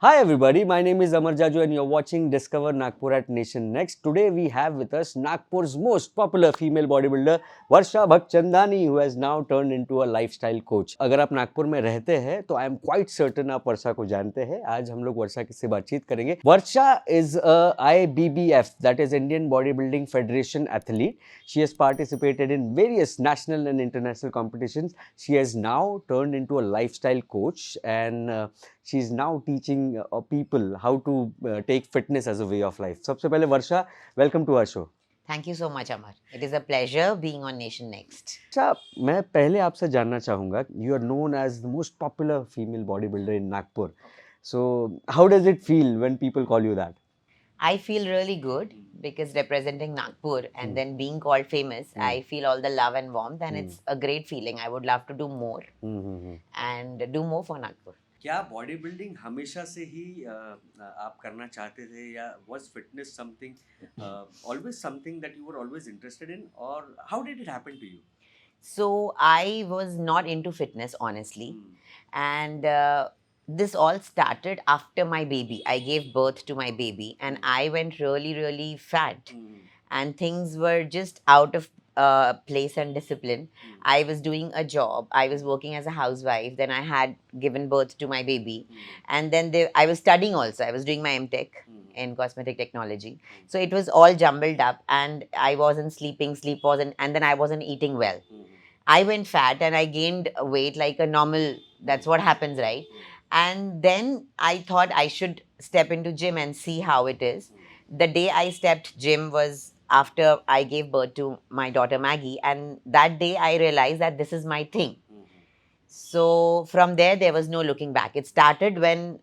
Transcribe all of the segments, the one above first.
Hi everybody, my name is Amar Jaju and you're watching Discover Nagpur at Nation Next. Today we have with us Nagpur's most popular female bodybuilder Varsha Bhagchandani, who has now turned into a lifestyle coach. अगर आप नागपुर में रहते हैं तो I am quite certain आप वर्षा को जानते हैं. आज हम लोग वर्षा से बातचीत करेंगे. Varsha is a IBBF, that is Indian Bodybuilding Federation athlete. She has participated in various national and international competitions. She has now turned into a lifestyle coach and she is now teaching people how to take fitness as a way of life. सबसे पहले वर्षा, welcome to our show. Thank you so much, Amar. It is a pleasure being on Nation Next. अच्छा, मैं पहले आपसे जानना चाहूँगा, you are known as the most popular female bodybuilder in Nagpur. So, how does it feel when people call you that? I feel really good because representing Nagpur and then being called famous, I feel all the love and warmth and it's a great feeling. I would love to do more and do more for Nagpur. क्या body building हमेशा से ही आप करना चाहते थे या was fitness something always something that you were always interested in और how did it happen to you? So I was not into fitness, honestly. And this all started after my baby. I gave birth to my baby and I went really, really fat. And things were just out of place and discipline. I was doing a job. I was working as a housewife. Then I had given birth to my baby. And then I was studying also. I was doing my MTech in cosmetic technology. So it was all jumbled up and I wasn't sleeping, sleep wasn't, and then I wasn't eating well. I went fat and I gained weight like a normal, that's what happens, right? And then I thought I should step into gym and see how it is. The day I stepped gym was after I gave birth to my daughter Maggie, and that day I realized that this is my thing. So from there was no looking back. It started when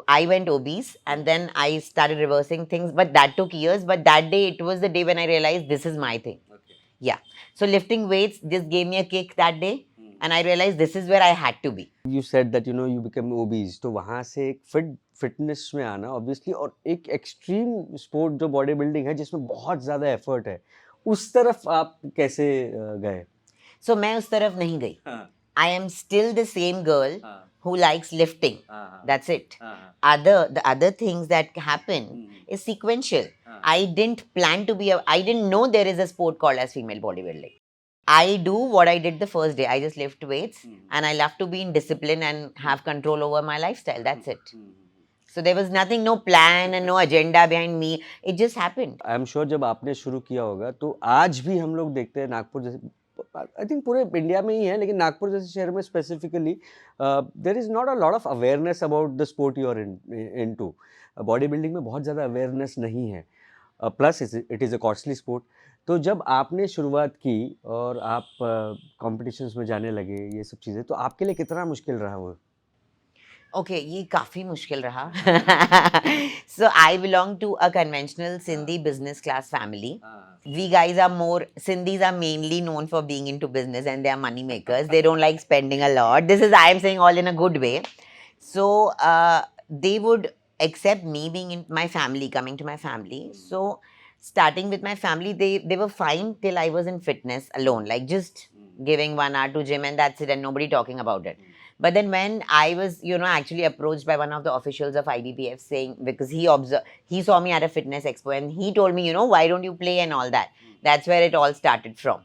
I went obese and then I started reversing things, but that took years. But that day, it was the day when I realized this is my thing. Okay. Yeah. So lifting weights just gave me a kick that day. And I realized this is where I had to be. You said that you became obese. तो वहाँ से एक fitness में आना obviously और एक extreme sport जो body building है जिसमें बहुत ज़्यादा एफर्ट है, उस तरफ आप कैसे गए? So मैं उस तरफ नहीं गई. I am still the same girl who likes lifting. That's it. The other things that happen is sequential. I didn't plan to be I didn't know there is a sport called as female bodybuilding. I do what I did the first day. I just lift weights and I love to be in discipline and have control over my lifestyle. That's it. So there was nothing, no plan and no agenda behind me. It just happened. I am sure जब आपने शुरू किया होगा तो आज भी हम लोग देखते हैं नागपुर जैसे, आई थिंक पूरे इंडिया में ही है, लेकिन नागपुर जैसे शहर में specifically there is not a lot of awareness about the sport you are into. Body building में बहुत ज़्यादा अवेयरनेस नहीं है, plus it is a costly sport. तो जब आपने शुरुआत की और आप कॉम्पिटिशन्स में जाने लगे, ये सब चीज़ें, तो आपके लिए कितना मुश्किल रहा वो? Okay, ये काफ़ी मुश्किल रहा. So I belong to a conventional Sindhi business class family. We guys are more, Sindhis are mainly known for being into business and they are money makers. They don't like spending a lot. This is, I am saying all in a good way. So they would accept me being in my family, coming to my family. So starting with my family, they were fine till I was in fitness alone, like just giving 1 hour to gym and that's it and nobody talking about it. But then when I was, actually approached by one of the officials of IBBF saying, because he saw me at a fitness expo and he told me, why don't you play and all that. That's where it all started from.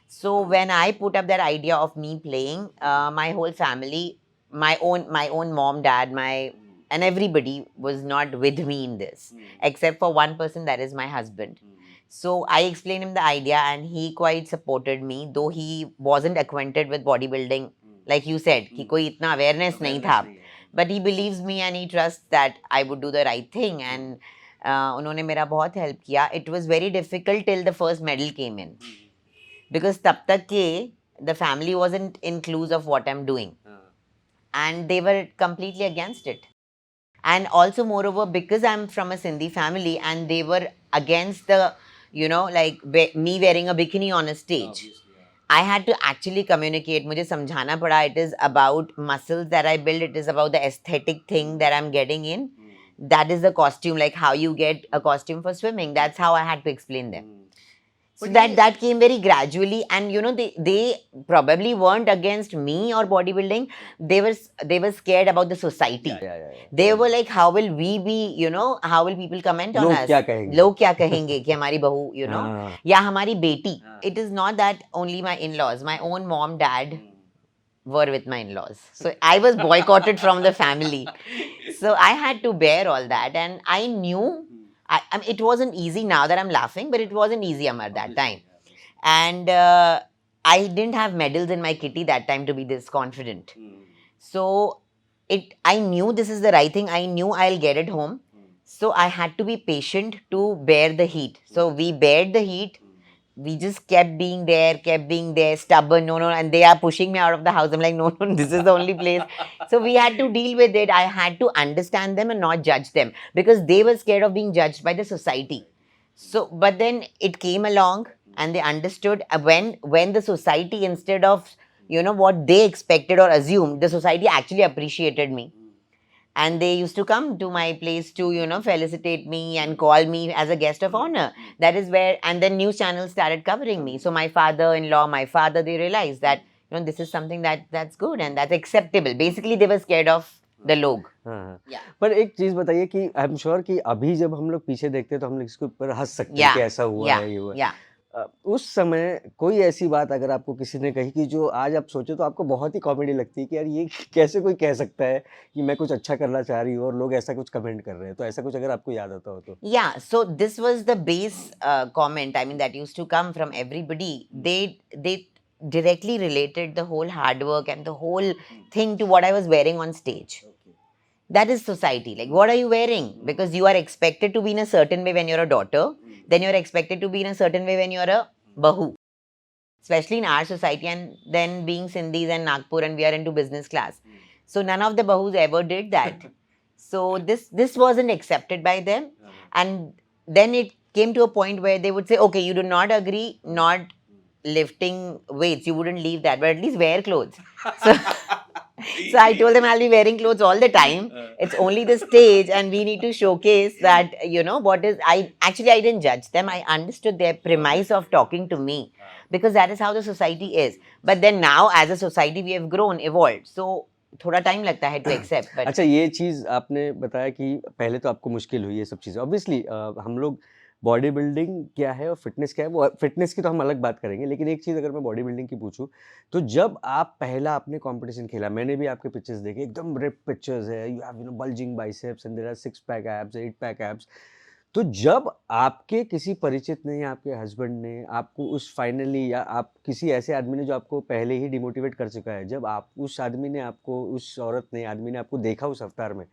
So when I put up that idea of me playing, my whole family, my own mom, dad, and everybody was not with me in this, except for one person, that is my husband. So I explained him the idea and he quite supported me, though he wasn't acquainted with bodybuilding. Like you said, कि कोई इतना awareness नहीं था. But he believes me and he trusts that I would do the right thing. And उन्होंने मेरा बहुत help किया. It was very difficult till the first medal came in. Because तब तक के, the family wasn't inclusive of what I'm doing. And they were completely against it. And also, moreover, because I'm from a Sindhi family and they were against the, like me wearing a bikini on a stage. I had to actually communicate. मुझे समझाना पड़ा. It is about muscles that I build. It is about the aesthetic thing that I'm getting in. That is the costume, like how you get a costume for swimming. That's how I had to explain them. So that came very gradually, and they probably weren't against me or bodybuilding. They were scared about the society. yeah. They were like, how will we be, how will people comment on लोग us? क्या कहेंगे? लोग क्या कहेंगे कि हमारी बहू, हाँ, या हमारी बेटी. It is not that only my in-laws, my own mom, dad were with my in-laws. So I was boycotted from the family. So I had to bear all that, and I knew I mean, it wasn't easy. Now that I'm laughing, but it wasn't easy at that time. And I didn't have medals in my kitty that time to be this confident. So I knew this is the right thing. I knew I'll get it home. So I had to be patient to bear the heat. So we bared the heat. We just kept being there, stubborn, no, and they are pushing me out of the house. I'm like, no, this is the only place. So we had to deal with it. I had to understand them and not judge them because they were scared of being judged by the society. So, but then it came along and they understood when the society, instead of, what they expected or assumed, the society actually appreciated me. And they used to come to my place to, felicitate me and call me as a guest of honor. That is where, and then news channels started covering me. So my father-in-law, my father, they realized that, this is something that's good and that's acceptable. Basically, they were scared of the log. हाँ, Yeah. पर एक चीज बताइए कि I am sure कि अभी जब हम लोग पीछे देखते हैं तो हम लोग इसके ऊपर हंस सकते हैं कि ऐसा हुआ है, ये हुआ है। Yeah. उस समय कोई ऐसी बात अगर आपको किसी ने कही कि जो आज आप सोचो तो आपको बहुत ही कॉमेडी लगती है कि यार ये कैसे कोई कह सकता है कि मैं कुछ अच्छा करना चाह रही हूँ और लोग ऐसा कुछ कमेंट कर रहे हैं, तो ऐसा कुछ अगर आपको याद आता हो तो? Yeah, so this was the base comment, I mean, that used to come from everybody. They directly related the whole hard work and the whole thing to what I was wearing on stage. That is society. Like, what are you wearing? Because you are expected to be in a certain way when you're a daughter, then you're expected to be in a certain way when you're a bahu. Especially in our society, and then being Sindhis and Nagpur, and we are into business class. So none of the bahus ever did that. So this wasn't accepted by them. And then it came to a point where they would say, okay, you do not agree, not lifting weights, you wouldn't leave that, but at least wear clothes. So, so I told them I'll be wearing clothes all the time. It's only the stage, and we need to showcase that, what is, I didn't judge them. I understood their premise of talking to me because that is how the society is. But then now as a society we have grown, evolved. So थोड़ा time लगता है to accept. अच्छा, ये चीज़ आपने बताया कि पहले तो आपको मुश्किल हुई ये सब चीज़ें। ऑब्वियसली हम लोग बॉडी बिल्डिंग क्या है और फिटनेस क्या है, वो फिटनेस की तो हम अलग बात करेंगे, लेकिन एक चीज़ अगर मैं बॉडी बिल्डिंग की पूछूं तो जब आप पहला आपने कंपटीशन खेला, मैंने भी आपके पिक्चर्स देखे, एकदम रिप पिक्चर्स है, you have bulging biceps and there are 6 pack abs, 8 pack abs. तो जब आपके किसी परिचित ने या आपके हस्बैंड ने आपको उस फाइनली, या आप किसी ऐसे आदमी ने जो आपको पहले ही डिमोटिवेट कर चुका है, जब आप उस आदमी ने आपको, उस औरत ने, आदमी ने आपको देखा उस अवतार में,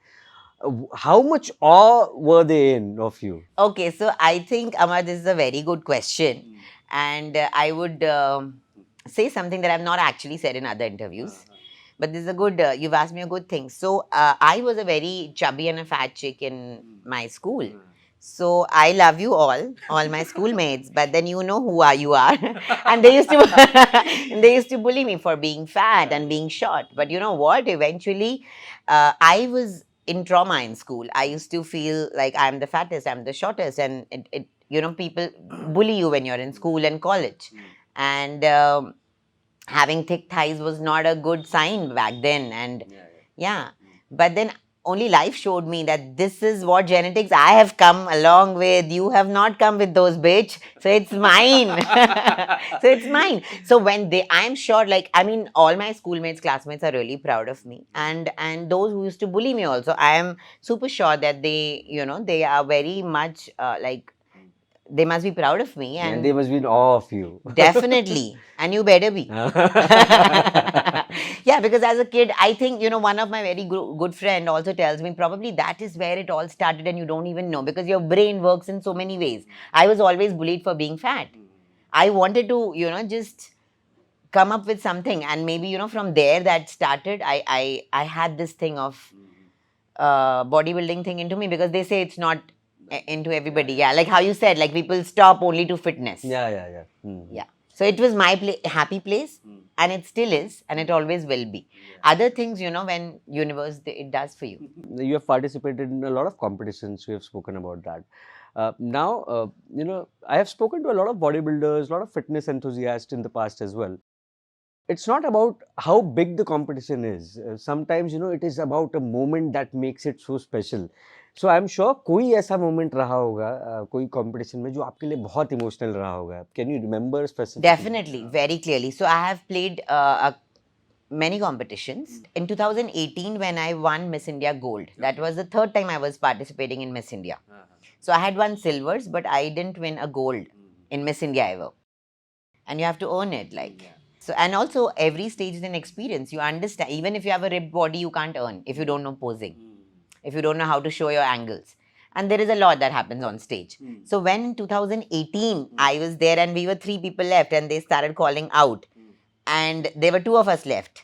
how much awe were they in of you? Okay, so I think, Amar, this is a very good question. And I would say something that I've not actually said in other interviews. But this is a good, you've asked me a good thing. So I was a very chubby and a fat chick in my school. So I love you all my schoolmates, but then you know who you are. And they used to bully me for being fat and being short. But you know what? Eventually, I was in trauma in school. I used to feel like I'm the fattest, I'm the shortest, and people bully you when you're in school and college. And having thick thighs was not a good sign back then. And yeah. But then only life showed me that this is what genetics I have come along with. You have not come with those, bitch. So it's mine. So it's mine. So when I'm sure, all my schoolmates, classmates are really proud of me. And those who used to bully me also, I am super sure that they are very much they must be proud of me. And they must be in awe of you. Definitely. And you better be. Yeah, because as a kid, I think, one of my very good friend also tells me probably that is where it all started and you don't even know, because your brain works in so many ways. I was always bullied for being fat. I wanted to, just come up with something, and maybe, from there that started. I had this thing of bodybuilding thing into me, because they say it's not into everybody. Yeah, like how you said, like people stop only to fitness. Yeah. Yeah. So it was my happy place, and it still is, and it always will be. Other things, when universe, it does for you. You have participated in a lot of competitions. We have spoken about that. Now, I have spoken to a lot of bodybuilders, a lot of fitness enthusiasts in the past as well. It's not about how big the competition is. Sometimes, it is about a moment that makes it so special. So I'm sure कोई ऐसा moment रहा होगा कोई competition में जो आपके लिए बहुत emotional रहा होगा. Can you remember specifically? Definitely, very clearly. So I have played many competitions. In 2018, when I won Miss India Gold, that was the third time I was participating in Miss India. So I had won silvers, but I didn't win a gold in Miss India ever. And you have to earn it, like. So, and also every stage is an experience. You understand, even if you have a ripped body, you can't earn if you don't know posing, if you don't know how to show your angles. And there is a lot that happens on stage. So when in 2018, I was there and we were 3 people left and they started calling out. And there were 2 of us left.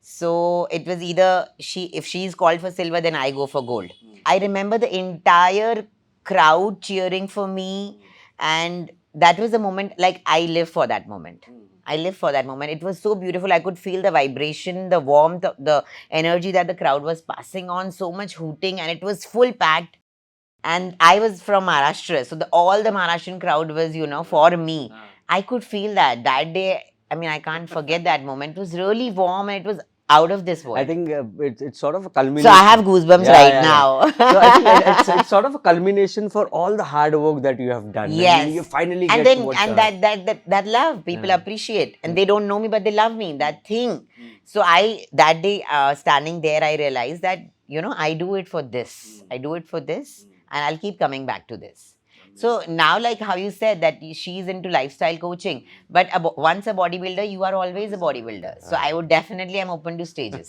So it was either if she is called for silver, then I go for gold. I remember the entire crowd cheering for me, and that was a moment, like, I live for that moment. I live for that moment. It was so beautiful. I could feel the vibration, the warmth, the energy that the crowd was passing on, so much hooting, and it was full packed. And I was from Maharashtra, so all the Maharashtrian crowd was, for me. I could feel that day. I mean, I can't forget that moment. It was really warm and it was out of this world. I think it's sort of a culmination. So I have goosebumps now. So I think it's sort of a culmination for all the hard work that you have done. Yes. I mean, you finally and get then to what, and that love people appreciate, and they don't know me but they love me, that thing. So that day standing there, I realized that I do it for this. I do it for this, and I'll keep coming back to this. So now, like how you said that she's into lifestyle coaching, but once a bodybuilder, you are always a bodybuilder. So I would definitely am open to stages.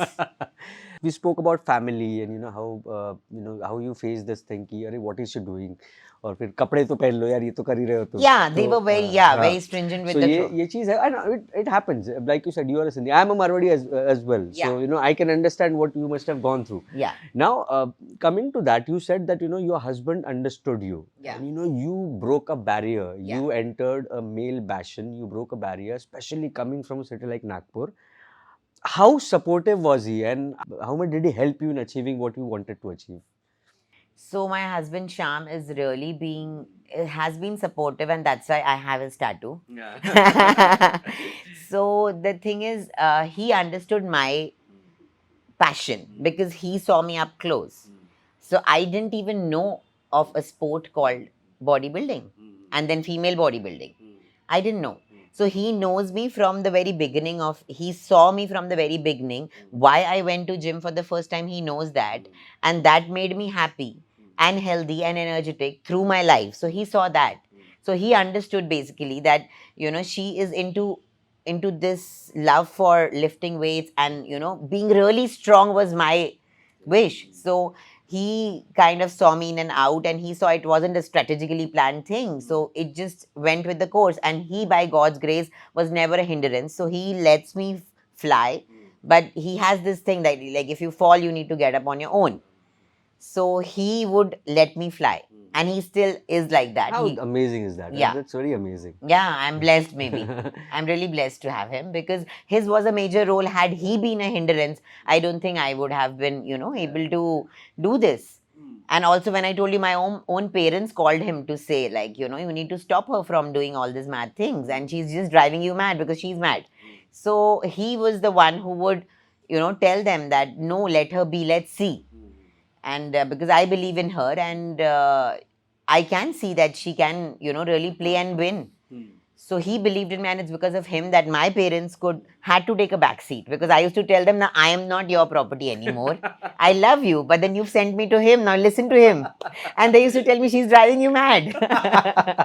We spoke about family and how you face this thing कि अरे what is she doing और फिर कपड़े तो पहन लो यार ये तो कर ही रहे हो तुम. Yeah, they were very stringent with so the ये चीज है. I know it happens. Like you said, you are a Sindhi. I am a Marwadi as well. So I can understand what you must have gone through. Yeah. Now coming to that, you said that your husband understood you. Yeah. And you broke a barrier. You entered a male bastion. You broke a barrier, especially coming from a city like Nagpur. How supportive was he, and how much did he help you in achieving what you wanted to achieve? So my husband Sham has been supportive, and that's why I have his tattoo. Yeah. So the thing is, he understood my passion because he saw me up close. So I didn't even know of a sport called bodybuilding and then female bodybuilding. I didn't know. So he knows me from the very beginning he saw me from the very beginning. Why I went to gym for the first time, he knows that. And that made me happy and healthy and energetic through my life. So he saw that. So he understood basically that, she is into this love for lifting weights and, being really strong was my wish. So he kind of saw me in and out, and he saw it wasn't a strategically planned thing. So it just went with the course, and he, by God's grace, was never a hindrance. So he lets me fly, but he has this thing that, like, if you fall, you need to get up on your own. So he would let me fly, and he still is like that. How amazing is that? Yeah. That's very amazing. Yeah, I'm blessed maybe. I'm really blessed to have him because his was a major role. Had he been a hindrance, I don't think I would have been, able to do this. And also when I told you, my own parents called him to say, like, you need to stop her from doing all these mad things, and she's just driving you mad because she's mad. So he was the one who would, tell them that, no, let her be, let's see. And because I believe in her, and I can see that she can, really play and win. So he believed in me, and it's because of him that my parents had to take a back seat, because I used to tell them, now I am not your property anymore. I love you, but then you've sent me to him. Now listen to him. And they used to tell me, she's driving you mad. So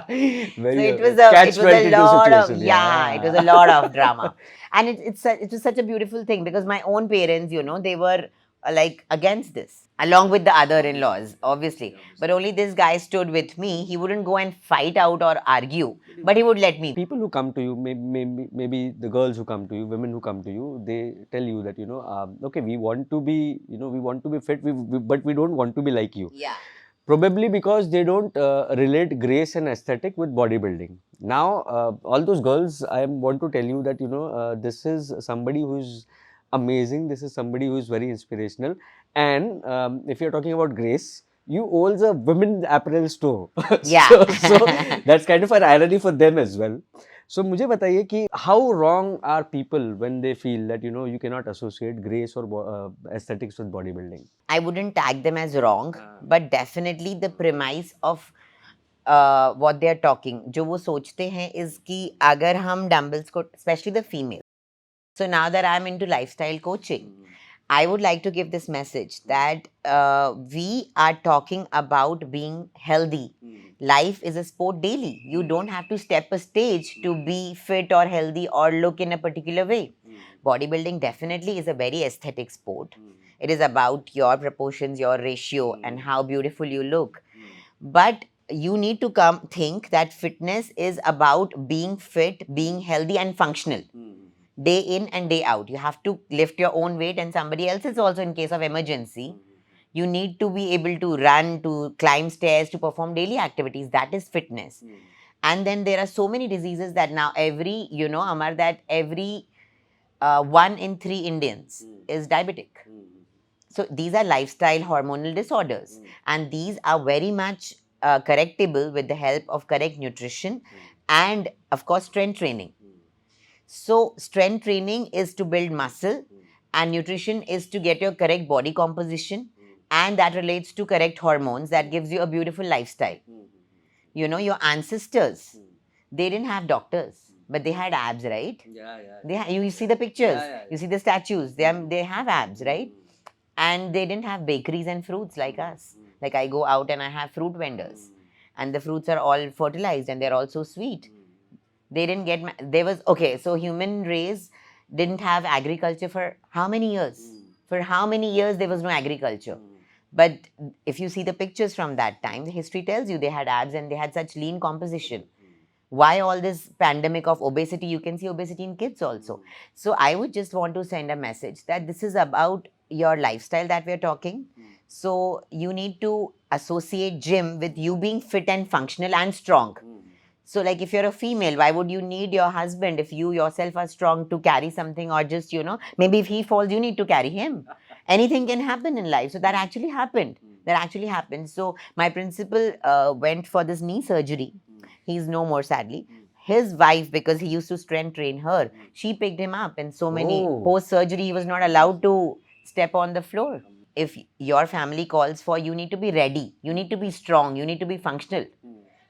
it was a lot of it was a lot of drama. And it was such a beautiful thing because my own parents, they were like against this, along with the other in-laws, obviously. But only this guy stood with me. He wouldn't go and fight out or argue, but he would let me. People who come to you, maybe the girls who come to you, women who come to you, they tell you that, okay, we want to be, we want to be fit, but we don't want to be like you. Yeah. Probably because they don't relate grace and aesthetic with bodybuilding. Now, all those girls, I want to tell you that, this is somebody who's amazing. This is somebody who is very inspirational. And if you're talking about grace, you owns a women apparel store. Yeah. So that's kind of an irony for them as well. So मुझे बताइए कि how wrong are people when they feel that you cannot associate grace or aesthetics with bodybuilding? I wouldn't tag them as wrong, but definitely the premise of what they are talking, जो वो सोचते हैं is कि अगर हम dumbbells को, especially the female. So now that I'm into lifestyle coaching, I would like to give this message that we are talking about being healthy. Life is a sport daily. You don't have to step a stage to be fit or healthy or look in a particular way. Bodybuilding definitely is a very aesthetic sport. It is about your proportions, your ratio, and how beautiful you look. But you need to come think that fitness is about being fit, being healthy, and functional. Day in and day out. You have to lift your own weight and somebody else's also in case of emergency. You need to be able to run, to climb stairs, to perform daily activities. That is fitness. And then there are so many diseases that now every, Amar, that every 1 in 3 Indians is diabetic. So these are lifestyle hormonal disorders. And these are very much correctable with the help of correct nutrition and, of course, strength training. So strength training is to build muscle and nutrition is to get your correct body composition, and that relates to correct hormones that gives you a beautiful lifestyle. Your ancestors, they didn't have doctors, but they had abs, right? You see the pictures, you see the statues, they have abs, right? And they didn't have bakeries and fruits like us. Like I go out and I have fruit vendors, and the fruits are all fertilized and they're all so sweet. They didn't get, so human race didn't have agriculture for how many years? For how many years there was no agriculture? But if you see the pictures from that time, the history tells you they had abs and they had such lean composition. Why all this pandemic of obesity? You can see obesity in kids also. So I would just want to send a message that this is about your lifestyle that we're talking. So you need to associate gym with you being fit and functional and strong. So like if you're a female, why would you need your husband if you yourself are strong to carry something, or just, maybe if he falls, you need to carry him. Anything can happen in life. So that actually happened. So my principal went for this knee surgery. He's no more, sadly. His wife, because he used to strength train her, she picked him up, and so many post-surgery, he was not allowed to step on the floor. If your family calls for, you need to be ready. You need to be strong. You need to be functional.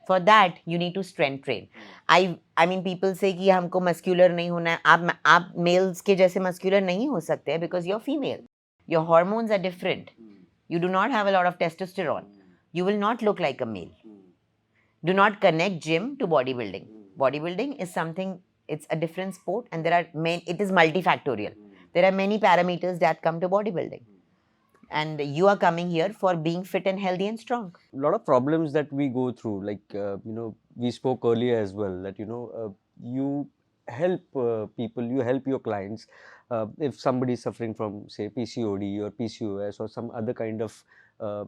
For that, you need to strength train. I mean, people say कि हमको muscular नहीं होना है. आप males के जैसे muscular नहीं हो सकते हैं because you're female. Your hormones are different. You do not have a lot of testosterone. You will not look like a male. Do not connect gym to bodybuilding. Bodybuilding is something, it's a different sport, and it is multifactorial. There are many parameters that come to bodybuilding. And you are coming here for being fit and healthy and strong. A lot of problems that we go through, like we spoke earlier as well, that you help people, you help your clients. If somebody is suffering from, say, PCOD or PCOS or some other kind of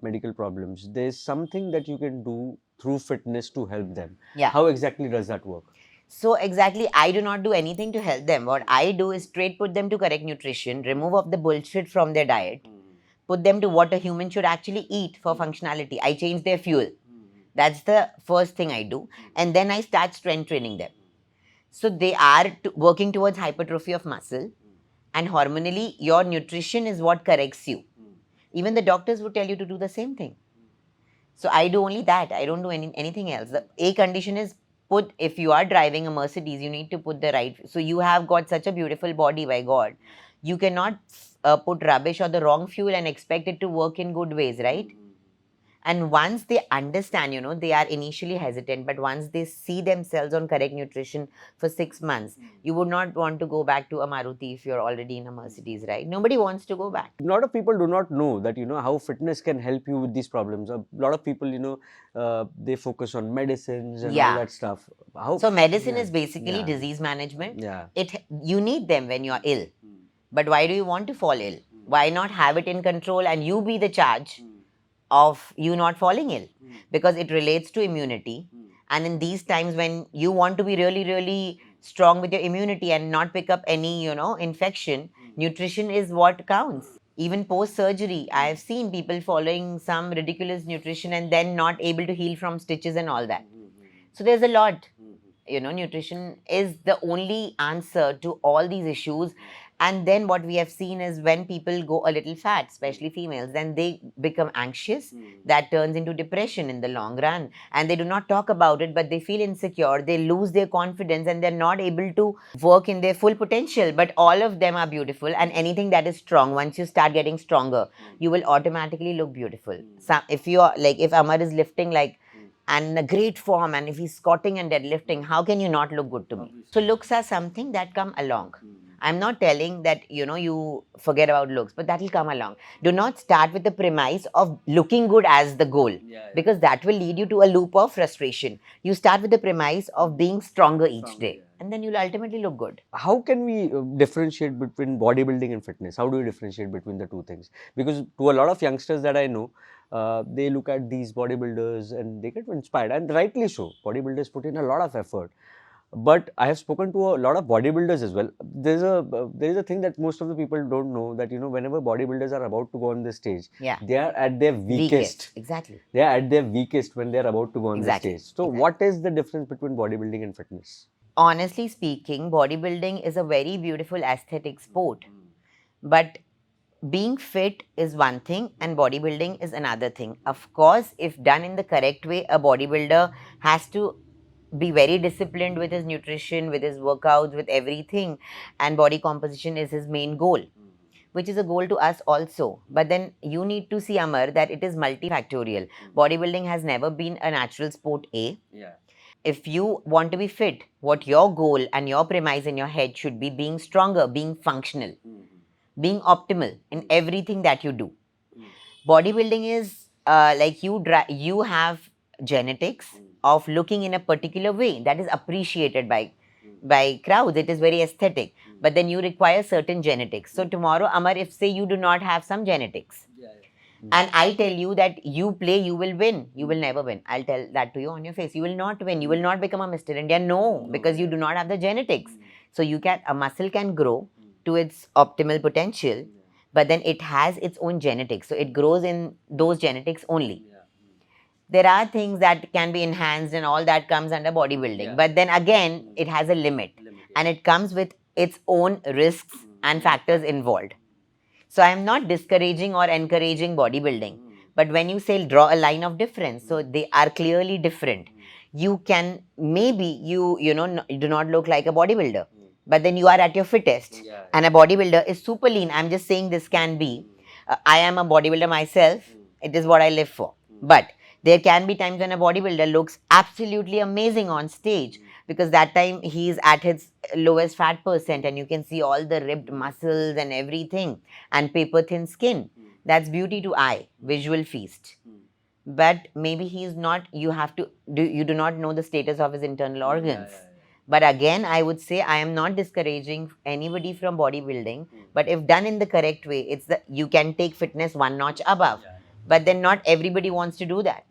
medical problems, there's something that you can do through fitness to help them. Yeah. How exactly does that work? So exactly, I do not do anything to help them. What I do is straight put them to correct nutrition, remove of the bullshit from their diet, put them to what a human should actually eat for functionality. I change their fuel. That's the first thing I do. And then I start strength training them. So they are working towards hypertrophy of muscle. And hormonally, your nutrition is what corrects you. Even the doctors would tell you to do the same thing. So I do only that. I don't do anything else. The A condition is if you are driving a Mercedes, you need to put the right. So you have got such a beautiful body, by God. You cannot put rubbish or the wrong fuel and expect it to work in good ways, right? And once they understand, they are initially hesitant, but once they see themselves on correct nutrition for 6 months, you would not want to go back to a Maruti if you're already in a Mercedes, right? Nobody wants to go back. A lot of people do not know that, how fitness can help you with these problems. A lot of people, they focus on medicines and all that stuff. So medicine is basically disease management. You need them when you're ill. But why do you want to fall ill? Why not have it in control and you be the charge of you not falling ill? Because it relates to immunity. And in these times when you want to be really, really strong with your immunity and not pick up any, infection, nutrition is what counts. Even post surgery, I have seen people following some ridiculous nutrition and then not able to heal from stitches and all that. So there's a lot. Nutrition is the only answer to all these issues. And then what we have seen is when people go a little fat, especially females, then they become anxious. That turns into depression in the long run. And they do not talk about it, but they feel insecure. They lose their confidence and they're not able to work in their full potential. But all of them are beautiful. And anything that is strong, once you start getting stronger, you will automatically look beautiful. So if you are like, if Amar is lifting like, and in a great form, and if he's squatting and deadlifting, how can you not look good to me? So looks are something that come along. I'm not telling that you forget about looks, but that will come along. Do not start with the premise of looking good as the goal, because that will lead you to a loop of frustration. You start with the premise of being stronger each day, and then you'll ultimately look good. How can we differentiate between bodybuilding and fitness? How do you differentiate between the two things? Because to a lot of youngsters that I know, they look at these bodybuilders and they get inspired, and rightly so. Bodybuilders put in a lot of effort. But I have spoken to a lot of bodybuilders as well. There is a thing that most of the people don't know, that whenever bodybuilders are about to go on the stage, they are at their weakest. Exactly. They are at their weakest when they are about to go on the stage. So what is the difference between bodybuilding and fitness? Honestly speaking, bodybuilding is a very beautiful aesthetic sport. But being fit is one thing and bodybuilding is another thing. Of course, if done in the correct way, a bodybuilder has to be very disciplined with his nutrition, with his workouts, with everything, and body composition is his main goal, which is a goal to us also. But then you need to see, Amar, that it is multifactorial. Bodybuilding has never been a natural sport A. If you want to be fit, what your goal and your premise in your head should be being stronger, being functional, being optimal in everything that you do. Bodybuilding is like you have genetics of looking in a particular way that is appreciated by crowds. It is very aesthetic, but then you require certain genetics. So tomorrow, Amar, if say you do not have some genetics, and I tell you that you play, you will win. You will never win. I'll tell that to you on your face. You will not win. You will not become a Mr. India. No, because you do not have the genetics. So a muscle can grow to its optimal potential, but then it has its own genetics. So it grows in those genetics only. There are things that can be enhanced and all that comes under bodybuilding. But then again, it has a limit and it comes with its own risks and factors involved. So I am not discouraging or encouraging bodybuilding. But when you say draw a line of difference, so they are clearly different. You can, maybe you do not look like a bodybuilder, but then you are at your fittest. And a bodybuilder is super lean. I'm just saying this can be. I am a bodybuilder myself. It is what I live for. But there can be times when a bodybuilder looks absolutely amazing on stage, because that time he's at his lowest fat percent and you can see all the ripped muscles and everything and paper thin skin. That's beauty to eye, visual feast. But maybe he's not, you do not know the status of his internal organs. But again, I would say I am not discouraging anybody from bodybuilding, but if done in the correct way, you can take fitness one notch above. But then not everybody wants to do that.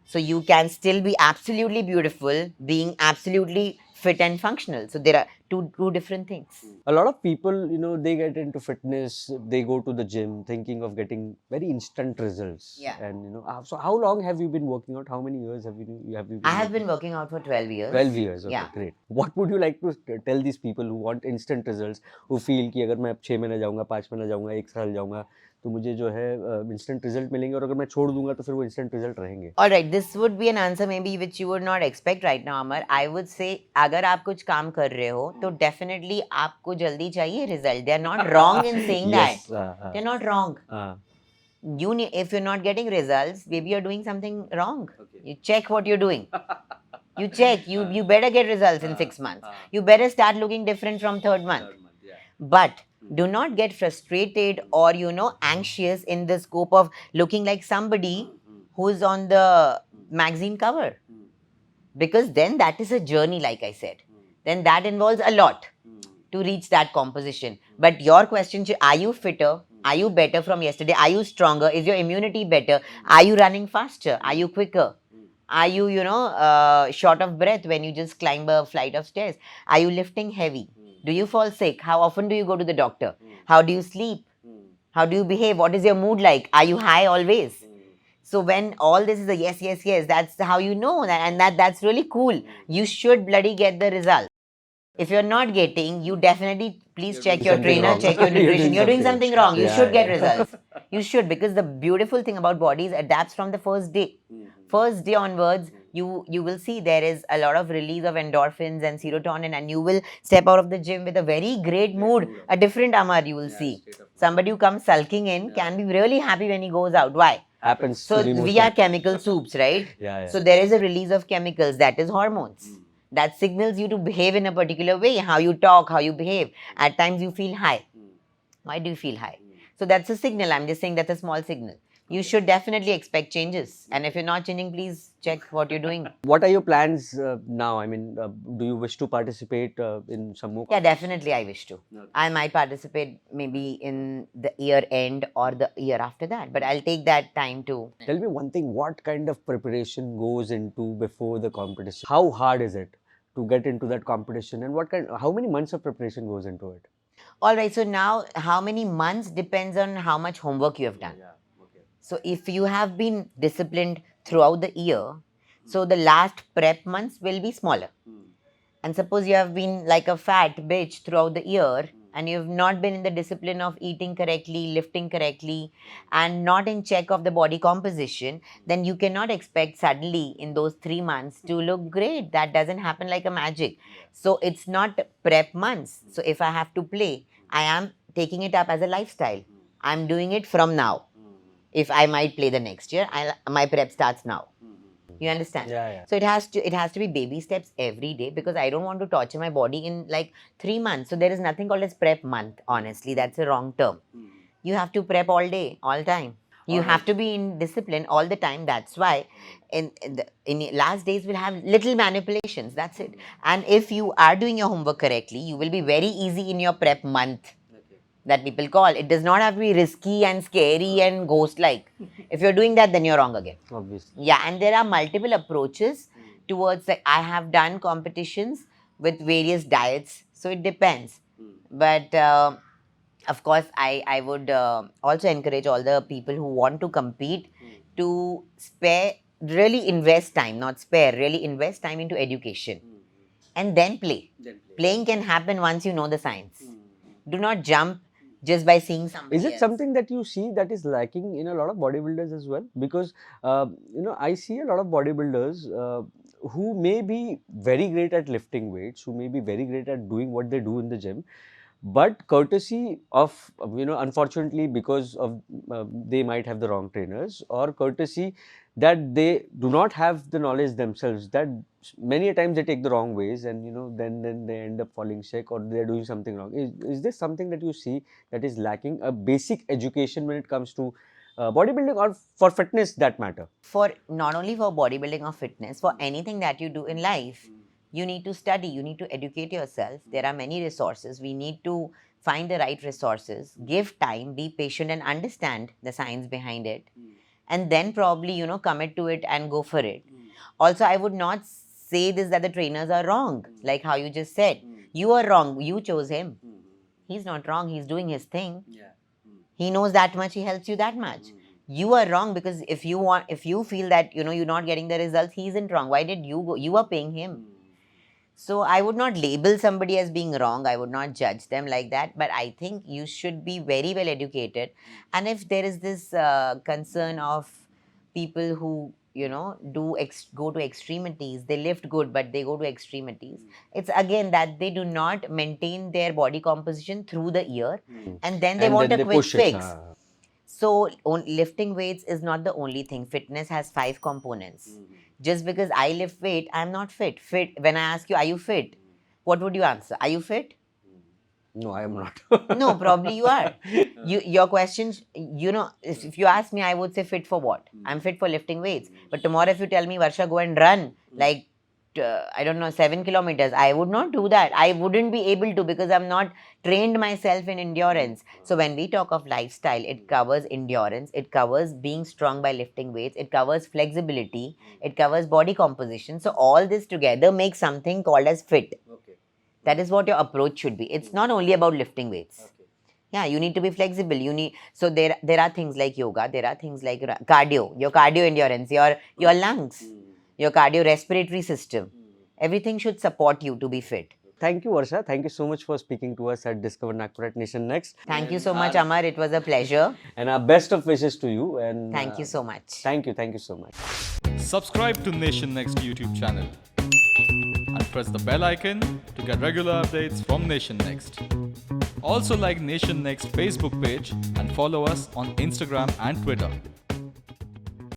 So you can still be absolutely beautiful, being absolutely fit and functional. So there are two different things. A lot of people, they get into fitness, they go to the gym thinking of getting very instant results. And, so how long have you been working out? How many years have you been I have been working out for 12 years. 12 years, okay, great. What would you like to tell these people who want instant results, who feel कि अगर मैं 6 महीने जाऊँगा, 5 महीने जाऊँगा, 1 साल जाऊँगा, तो मुझे जो है instant result मिलेंगे, और अगर मैं छोड़ दूंगा तो फिर वो instant result रहेंगे. Alright, this would be an answer maybe which you would not expect right now, Amar. I would say अगर आप कुछ काम कर रहे हो तो definitely आपको जल्दी चाहिए result. They are not wrong in saying Yes, that. They are not wrong. If you're not getting results, maybe you're doing something wrong. You check what you're doing. You check. You better get results in 6 months. You better start looking different from 3rd month. But do not get frustrated or anxious in the scope of looking like somebody who's on the magazine cover, because then that is a journey, like I said. Then that involves a lot to reach that composition. But your question, are you fitter? Are you better from yesterday? Are you stronger? Is your immunity better? Are you running faster? Are you quicker? Are you short of breath when you just climb a flight of stairs? Are you lifting heavy? Do you fall sick? How often do you go to the doctor? How do you sleep? How do you behave? What is your mood like? Are you high always? So when all this is a yes, yes, yes, that's how you know that, and that's really cool. You should bloody get the result. If you're not getting, you definitely please check your something trainer, wrong. check your nutrition. You're doing something wrong. You Yeah, should get yeah. results. You should, because the beautiful thing about body is adapts from the first day. First day onwards, you will see there is a lot of release of endorphins and serotonin, and you will step out of the gym with a very great mood, a different Amar you will see. Somebody who comes sulking in can be really happy when he goes out. Why? Happens So to the most we are of- chemical soups, right? Yeah, yeah. So there is a release of chemicals, that is hormones. That signals you to behave in a particular way, how you talk, how you behave. At times you feel high. Why do you feel high? So that's a signal. I'm just saying that's a small signal. You should definitely expect changes. And if you're not changing, please check what you're doing. What are your plans now? I mean, do you wish to participate in some more? Yeah, definitely I wish to. I might participate maybe in the year end or the year after that, but I'll take that time to. Tell me one thing, what kind of preparation goes into before the competition? How hard is it to get into that competition, and how many months of preparation goes into it? All right, so now how many months depends on how much homework you have done. So if you have been disciplined throughout the year, so the last prep months will be smaller. And suppose you have been like a fat bitch throughout the year and you have not been in the discipline of eating correctly, lifting correctly, and not in check of the body composition, then you cannot expect suddenly in those 3 months to look great. That doesn't happen like a magic. So it's not prep months. So if I have to play, I am taking it up as a lifestyle. I'm doing it from now. If I might play the next year, my prep starts now. You understand? Yeah. So it has to be baby steps every day, because I don't want to torture my body in like 3 months. So there is nothing called as prep month. Honestly, that's a wrong term. You have to prep all day, all time. You have to be in discipline all the time. That's why in last days we'll have little manipulations. That's it. And if you are doing your homework correctly, you will be very easy in your prep month. That people call. It does not have to be risky and scary and ghost-like. If you're doing that, then you're wrong again. Obviously. Yeah, and there are multiple approaches towards, like, I have done competitions with various diets, so it depends. But of course, I would also encourage all the people who want to compete to really invest time, not spare, really invest time into education and then play. Playing can happen once you know the science. Do not jump just by seeing somebody Is it else. something that you see that is lacking in a lot of bodybuilders as well? Because I see a lot of bodybuilders who may be very great at lifting weights, who may be very great at doing what they do in the gym, but courtesy of unfortunately, because of they might have the wrong trainers, or courtesy that they do not have the knowledge themselves, that many a times they take the wrong ways, and then they end up falling sick, or they're doing something wrong. Is this something that you see that is lacking, a basic education when it comes to bodybuilding, or for fitness that matter? For not only for bodybuilding or fitness, for anything that you do in life, you need to study, you need to educate yourself. There are many resources. We need to find the right resources, give time, be patient, and understand the science behind it. And then probably, commit to it and go for it. Also, I would not say this that the trainers are wrong, like how you just said. You are wrong. You chose him. He's not wrong. He's doing his thing. He knows that much. He helps you that much. You are wrong, because if you feel that you're not getting the results, he isn't wrong. Why did you go? You are paying him. So I would not label somebody as being wrong. I would not judge them like that. But I think you should be very well educated. And if there is this concern of people who go to extremities, they lift good, but they go to extremities. It's again that they do not maintain their body composition through the year, and then they want a quick push it, fix. So lifting weights is not the only thing. Fitness has 5 components. Just because I lift weight, I'm not fit. When I ask you, are you fit? What would you answer? Are you fit? No, I am not. No, probably you are. Your questions, if you ask me, I would say fit for what? I'm fit for lifting weights. But tomorrow if you tell me, Varsha, go and run like, I don't know, 7 kilometers, I would not do that. I wouldn't be able to, because I'm not trained myself in endurance. So when we talk of lifestyle, it covers endurance, it covers being strong by lifting weights, it covers flexibility, it covers body composition. So all this together makes something called as fit. That is what your approach should be. It's not only about lifting weights. Yeah, you need to be flexible. You need, so there are things like yoga, there are things like cardio, your cardio endurance, your lungs, your cardio respiratory system. Everything should support you to be fit. Thank you, Varsha. Thank you so much for speaking to us at Discover Nagpur at Nation Next. Thank you so much, Amar. It was a pleasure. And our best of wishes to you. And Thank you so much. Thank you so much. Subscribe to Nation Next YouTube channel and press the bell icon to get regular updates from Nation Next. Also like Nation Next Facebook page and follow us on Instagram and Twitter.